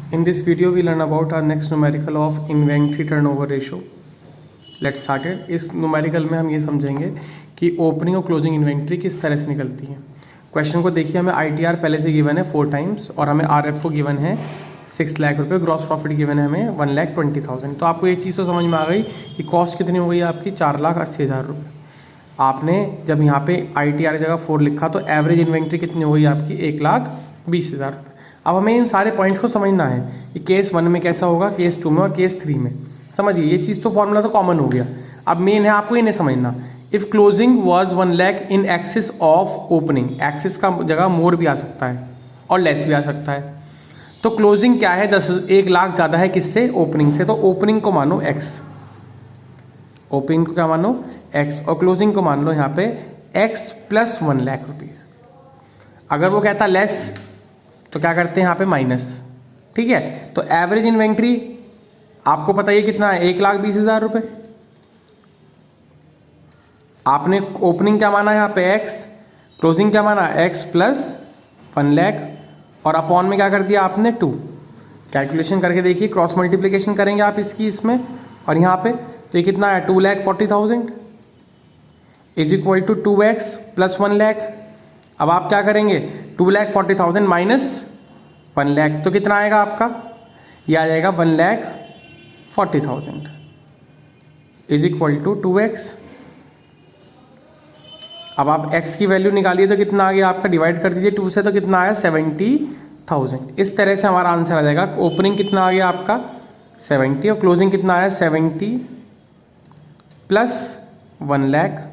In this video we learn about our next numerical of inventory turnover ratio. Let's start it. इस numerical में हम ये समझेंगे कि ओपनिंग और क्लोजिंग इन्वेंट्री किस तरह से निकलती है। क्वेश्चन को देखिए, हमें ITR पहले से गिवन है 4 टाइम्स और हमें RFO गिवन है 6 लाख रुपये, ग्रॉस प्रॉफिट गिवन है हमें 1,20,000। तो आपको एक चीज़ तो समझ में आ गई कि कॉस्ट कितनी हो गई आपकी 4,80,000 रुपये। आपने जब यहाँ पे ITR की जगह 4 लिखा तो एवरेज इन्वेंट्री कितनी हो गई आपकी 1,20,000 रुपये। अब हमें इन सारे पॉइंट्स को समझना है कि केस 1 में कैसा होगा, केस 2 में और केस 3 में। समझिए, ये चीज़ तो फॉर्मूला तो कॉमन हो गया। अब मेन है आपको इन्हें समझना। If closing was 1 lakh in axis of opening, axis का जगह मोर भी आ सकता है और लेस भी आ सकता है। तो क्लोजिंग क्या है, 1 लाख ज़्यादा है किससे, ओपनिंग से। तो ओपनिंग को मानो x, ओपनिंग को क्या मानो x, और क्लोजिंग को मान लो यहाँ पे x प्लस 1 लाख रुपीज़। अगर वो कहता लेस तो क्या करते हैं यहाँ पे माइनस। ठीक है, तो एवरेज इन्वेंट्री आपको पता ही कितना है, 1,20,000 रुपये। आपने ओपनिंग क्या माना है यहाँ पे x, क्लोजिंग क्या माना x प्लस 1 लाख, और अपॉन में क्या कर दिया आपने 2। कैलकुलेशन करके देखिए, क्रॉस मल्टीप्लिकेशन करेंगे आप इसकी इसमें और यहाँ पे, तो ये कितना है 2,40,000 is equal to 2x plus 1 lakh. अब आप क्या करेंगे, 2,40,000 माइनस 1 लाख, तो कितना आएगा आपका, ये आ जाएगा 1,40,000 इज इक्वल टू 2x। अब आप x की वैल्यू निकालिए तो कितना आ गया आपका, डिवाइड कर दीजिए 2 से, तो कितना आया 70,000। इस तरह से हमारा आंसर आ जाएगा। ओपनिंग कितना आ गया आपका 70 और क्लोजिंग कितना आया 70 प्लस 1 लाख,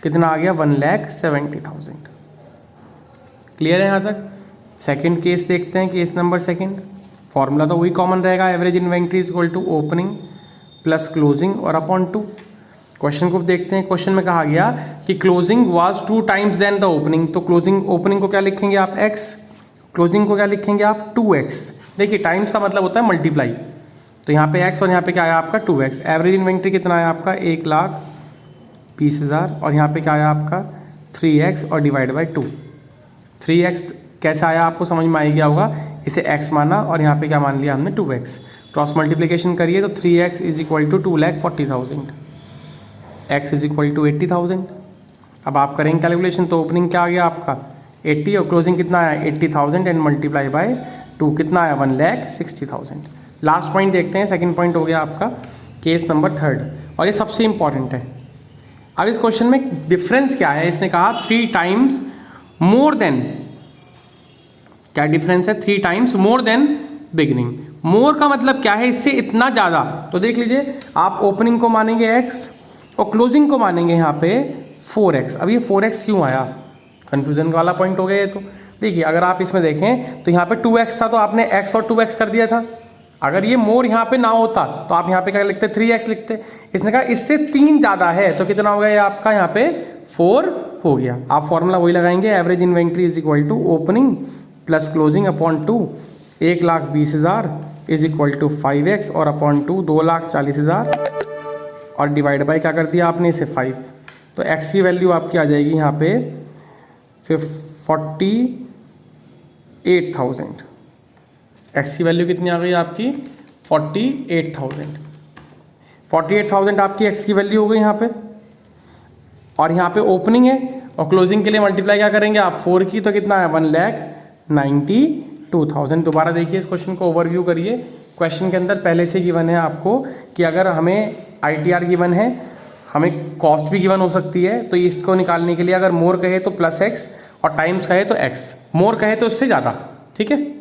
कितना आ गया 1,70,000। क्लियर है यहाँ तक। सेकंड केस देखते हैं, केस नंबर सेकंड। फॉर्मूला तो वही कॉमन रहेगा, average inventory is equal to opening plus closing और अपॉन 2। क्वेश्चन को देखते हैं। क्वेश्चन में कहा गया कि closing was 2 times than the opening. तो क्लोजिंग, ओपनिंग को क्या लिखेंगे आप x, क्लोजिंग को क्या लिखेंगे आप 2x। देखिए, टाइम्स का मतलब होता है मल्टीप्लाई, तो यहाँ पे x और यहाँ पे क्या आया आपका 2x। एवरेज इन्वेंट्री कितना आया आपका 1,20,000 और यहाँ पे क्या आया आपका 3x और डिवाइड बाई 2। 3x कैसे आया आपको समझ में आ गया होगा, इसे x माना और यहाँ पे क्या मान लिया हमने 2x। क्रॉस मल्टीप्लिकेशन करिए तो 3x is equal to 2,40,000, x is equal to 80,000। अब आप करेंगे कैलकुलेशन, तो ओपनिंग क्या आ गया आपका 80 और क्लोजिंग कितना आया 80,000 एंड मल्टीप्लाई बाय 2, कितना आया 1,60,000। लास्ट पॉइंट देखते हैं, सेकंड पॉइंट हो गया आपका केस नंबर 3 और ये सबसे इंपॉर्टेंट है। अब इस क्वेश्चन में डिफरेंस क्या है, इसने कहा 3 टाइम्स मोर देन, क्या डिफरेंस है 3 टाइम्स मोर देन बिगिनिंग। मोर का मतलब क्या है, इससे इतना ज़्यादा। तो देख लीजिए, आप ओपनिंग को मानेंगे x और क्लोजिंग को मानेंगे यहाँ पे 4x। अब ये 4x क्यों आया, कंफ्यूजन वाला पॉइंट हो गया ये। तो देखिए, अगर आप इसमें देखें तो यहाँ पे 2x था तो आपने x और 2x कर दिया था। अगर ये मोर यहाँ पे ना होता तो आप यहाँ पे क्या लिखते 3x लिखते। इसने कहा इससे 3 ज़्यादा है, तो कितना हो गया ये आपका यहाँ पे 4 हो गया। आप फॉर्मूला वही लगाएंगे, average inventory is equal to opening plus closing upon 2, 1,20,000 is equal to 5x और अपॉन 2 2,40,000 और डिवाइड बाई क्या कर दिया आपने इसे 5। तो x की वैल्यू आपकी आ जाएगी यहाँ पे 48,000। x की वैल्यू कितनी आ गई आपकी 48,000। 48,000 आपकी x की वैल्यू हो गई यहाँ पे, और यहाँ पे ओपनिंग है और क्लोजिंग के लिए मल्टीप्लाई क्या करेंगे आप 4 की, तो कितना है 1,92,000। दोबारा देखिए इस क्वेश्चन को, ओवरव्यू करिए। क्वेश्चन के अंदर पहले से गिवन है आपको कि अगर हमें ITR गिवन है, हमें कॉस्ट भी गिवन हो सकती है, तो इसको निकालने के लिए अगर मोर कहे तो प्लस x और टाइम्स कहे तो x, मोर कहे तो उससे ज़्यादा। ठीक है।